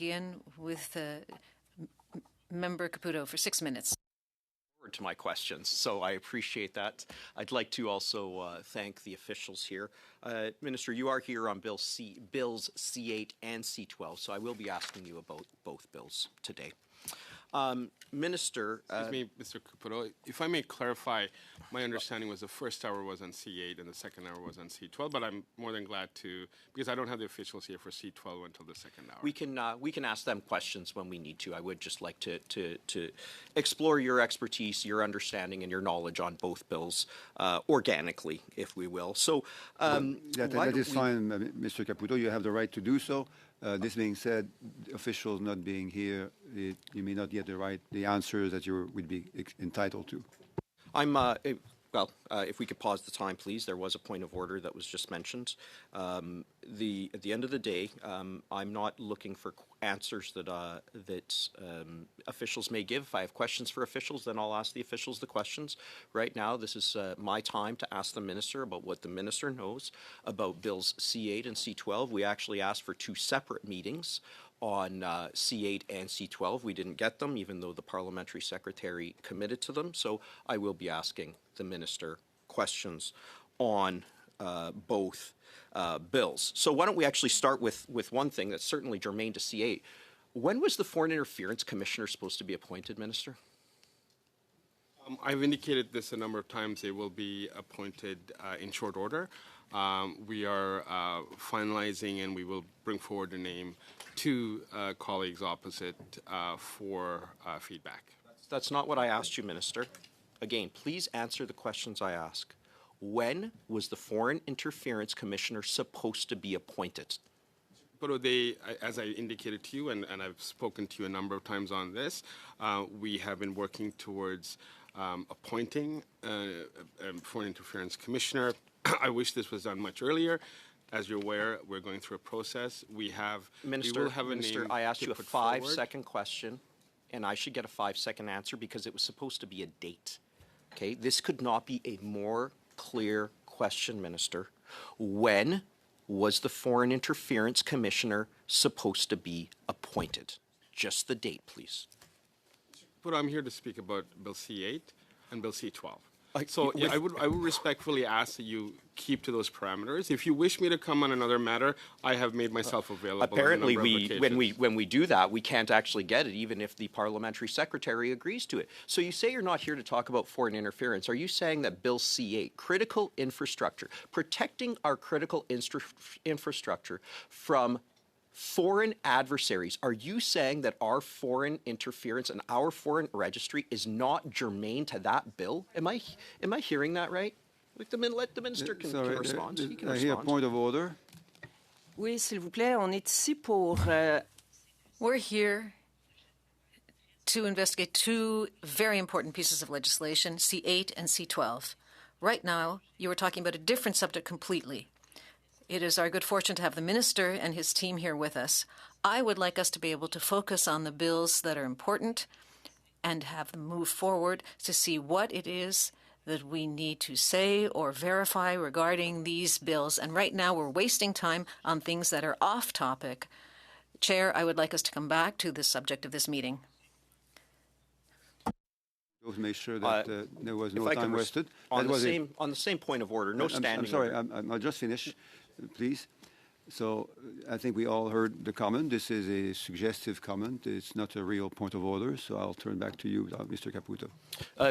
begin with Member Caputo for 6 minutes. To my questions, so I appreciate that. I'd like to also thank the officials here. Minister, you are here on bills C8 and C12, so I will be asking you about both bills today. Minister... Excuse me, Mr. Caputo, if I may clarify, my understanding was the first hour was on C8 and the second hour was on C12, but I'm more than glad to, because I don't have the officials here for C12 until the second hour. We can ask them questions when we need to. I would just like to explore your expertise, your understanding, and your knowledge on both bills organically, if we will. So that is fine, Mr. Caputo. You have the right to do so. This being said, officials not being here, you may not get the answers that you would be entitled to. If we could pause the time, please. There was a point of order that was just mentioned. At the end of the day, I'm not looking for answers that officials may give. If I have questions for officials, then I'll ask the officials the questions. Right now, this is my time to ask the minister about what the minister knows about bills C8 and C12. We actually asked for 2 separate meetings on C8 and C12. We didn't get them, even though the parliamentary secretary committed to them. So I will be asking the minister questions on both bills. So why don't we actually start with one thing that's certainly germane to C8. When was the Foreign Interference Commissioner supposed to be appointed, Minister? I've indicated this a number of times. They will be appointed in short order. We are finalizing, and we will bring forward a name to colleagues opposite for feedback. That's not what I asked you, Minister. Again, please answer the questions I ask. When was the Foreign Interference Commissioner supposed to be appointed? But as I indicated to you, and I've spoken to you a number of times on this, we have been working towards appointing a Foreign Interference Commissioner. I wish this was done much earlier. As you're aware, we're going through a process. Minister, I asked you a 5-second question, and I should get a 5-second answer because it was supposed to be a date. Okay, this could not be a more clear question, Minister. When was the Foreign Interference Commissioner supposed to be appointed? Just the date, please. But I'm here to speak about Bill C8 and Bill C12. So I would respectfully ask that you keep to those parameters. If you wish me to come on another matter, I have made myself available. Apparently, when we do that, we can't actually get it, even if the parliamentary secretary agrees to it. So you say you're not here to talk about foreign interference. Are you saying that Bill C8, critical infrastructure, protecting our critical infrastructure from foreign adversaries, are you saying that our foreign interference and our foreign registry is not germane to that bill? Am I hearing that right? Let the minister can respond. He can I hear a point of order. Oui, s'il vous plaît, on est ici pour... We're here to investigate 2 very important pieces of legislation, C8 and C12. Right now, you were talking about a different subject completely. It is our good fortune to have the minister and his team here with us. I would like us to be able to focus on the bills that are important and have them move forward to see what it is that we need to say or verify regarding these bills. And right now we're wasting time on things that are off topic. Chair, I would like us to come back to the subject of this meeting. To make sure that there was no time wasted. On the same point of order, no standing. I'm sorry, I'll just finish, please. So I think we all heard the comment. This is a suggestive comment. It's not a real point of order. So I'll turn back to you, Mr. Caputo.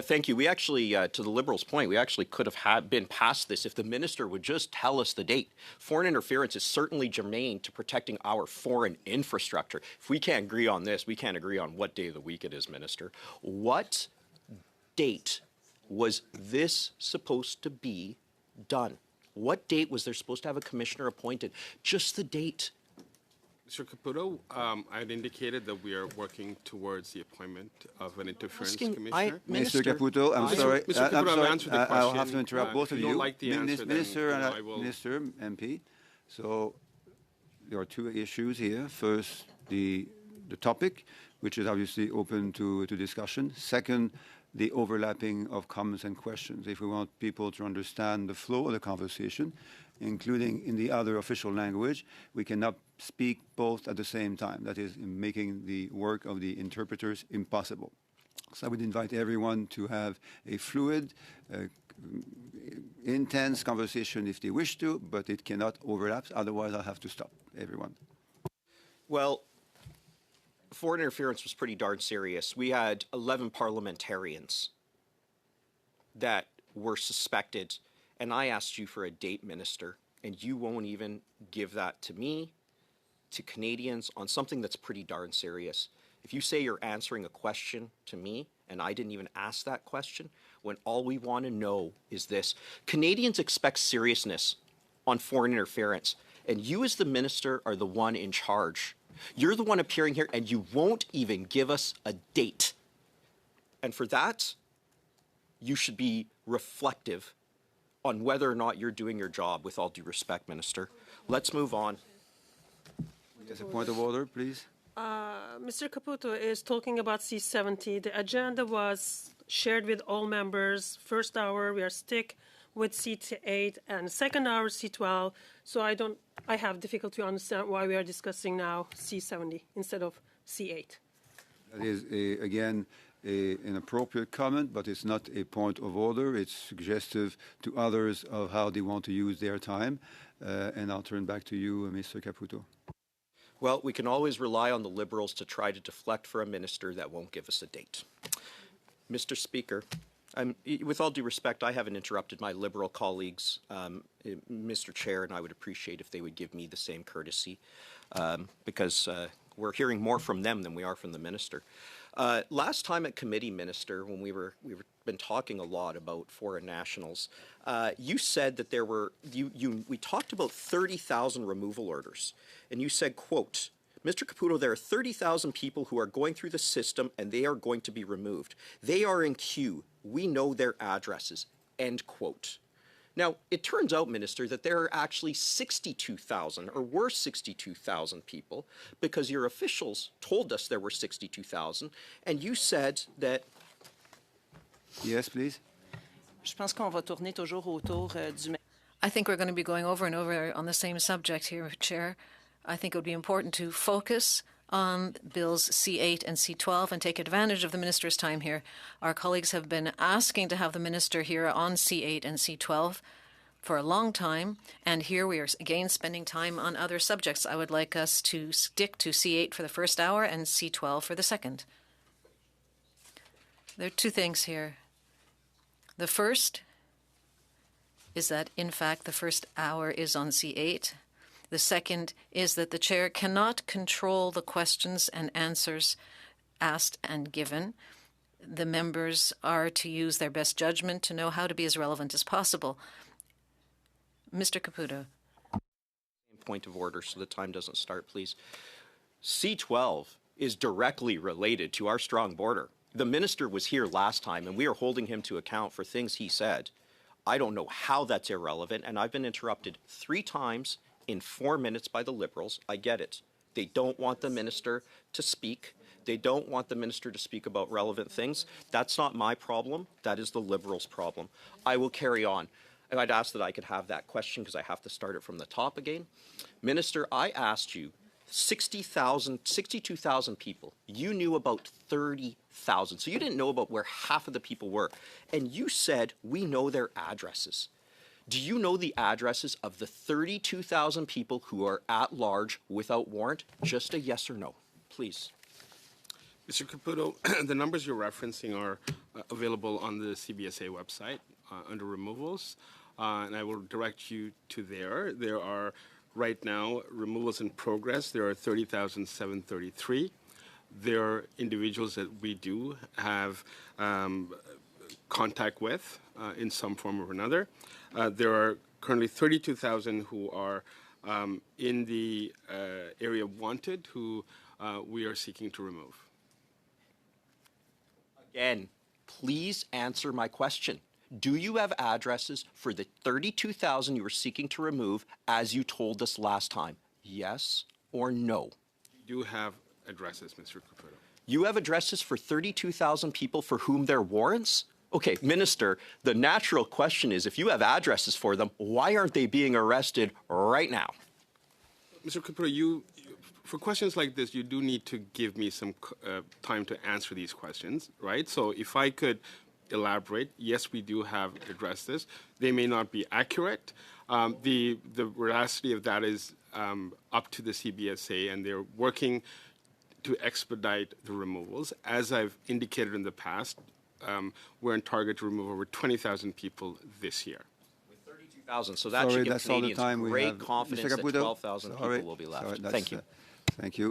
Thank you. We actually, to the Liberals' point, we actually could have been past this if the minister would just tell us the date. Foreign interference is certainly germane to protecting our foreign infrastructure. If we can't agree on this, we can't agree on what day of the week it is, Minister. What date was this supposed to be done? What date was there supposed to have a commissioner appointed? Just the date. Mr. Caputo, I had indicated that we are working towards the appointment of an interference commissioner. Mr. Caputo, I'm sorry. Mr. Caputo, I've answered the question. I'll have to interrupt both of you. Like the answer, Minister and Minister, MP. So there are 2 issues here. First, the topic, which is obviously open to discussion. Second, the overlapping of comments and questions. If we want people to understand the flow of the conversation, including in the other official language. We cannot speak both at the same time. That is making the work of the interpreters impossible. So I would invite everyone to have a fluid, intense conversation if they wish to, but it cannot overlap. Otherwise, I'll have to stop everyone. Well, foreign interference was pretty darn serious. We had 11 parliamentarians that were suspected, and I asked you for a date, Minister, and you won't even give that to me, to Canadians, on something that's pretty darn serious. If you say you're answering a question to me, and I didn't even ask that question, when all we want to know is this: Canadians expect seriousness on foreign interference, and you as the minister are the one in charge. You're the one appearing here, and you won't even give us a date. And for that, you should be reflective on whether or not you're doing your job, with all due respect, Minister. Let's move on. Yes, a point of order, please. Mr. Caputo is talking about C70. The agenda was shared with all members. First hour, we are stick with C8, and second hour, C12. So I have difficulty to understand why we are discussing now C70 instead of C8. That is, again, an appropriate comment, but it's not a point of order. It's suggestive to others of how they want to use their time. And I'll turn back to you, Mr. Caputo. Well, we can always rely on the Liberals to try to deflect for a minister that won't give us a date. Mr. Speaker, with all due respect, I haven't interrupted my Liberal colleagues, Mr. Chair, and I would appreciate if they would give me the same courtesy, because we're hearing more from them than we are from the minister. Last time at committee, Minister, when we were been talking a lot about foreign nationals, you said that there were we talked about 30,000 removal orders, and you said, quote, Mr. Caputo, there are 30,000 people who are going through the system and they are going to be removed. They are in queue. We know their addresses, end quote. Now, it turns out, Minister, that there are actually 62,000, or were 62,000 people, because your officials told us there were 62,000, and you said that... Yes, please. Je pense qu'on va tourner toujours autour du... I think we're going to be going over and over on the same subject here, Chair. I think it would be important to focus on bills C8 and C12 and take advantage of the minister's time here. Our colleagues have been asking to have the minister here on C8 and C12 for a long time, and here we are again spending time on other subjects. I would like us to stick to C8 for the first hour and C12 for the second. There are two things here. The first is that, in fact, the first hour is on C8. The second is that the chair cannot control the questions and answers asked and given. The members are to use their best judgment to know how to be as relevant as possible. Mr. Caputo. Point of order so the time doesn't start, please. C12 is directly related to our strong border. The minister was here last time, and we are holding him to account for things he said. I don't know how that's irrelevant, and I've been interrupted 3 times in 4 minutes by the Liberals. I get it. They don't want the minister to speak. They don't want the minister to speak about relevant things. That's not my problem. That is the Liberals' problem. I will carry on. And I'd ask that I could have that question because I have to start it from the top again. Minister, I asked you 62,000 people. You knew about 30,000. So you didn't know about where half of the people were. And you said, we know their addresses. Do you know the addresses of the 32,000 people who are at large without warrant? Just a yes or no, please. Mr. Caputo, the numbers you're referencing are available on the CBSA website under removals, and I will direct you to there. There are right now removals in progress. There are 30,733. There are individuals that we do have contact with in some form or another. There are currently 32,000 who are in the area wanted who we are seeking to remove. Again, please answer my question. Do you have addresses for the 32,000 you were seeking to remove as you told us last time? Yes or no? We do have addresses, Mr. Caputo. You have addresses for 32,000 people for whom there are warrants? Okay, Minister, the natural question is, if you have addresses for them, why aren't they being arrested right now? Mr. Caputo, for questions like this, you do need to give me some time to answer these questions, right? So if I could elaborate, yes, we do have addressed this. They may not be accurate. The veracity of that is up to the CBSA, and they're working to expedite the removals. As I've indicated in the past, we're on target to remove over 20,000 people this year. 32,000, so that should give that's all the Canadians time we great have. confidence Mr. that Caputo? 12,000 people will be left. Sorry, Thank you. Thank you.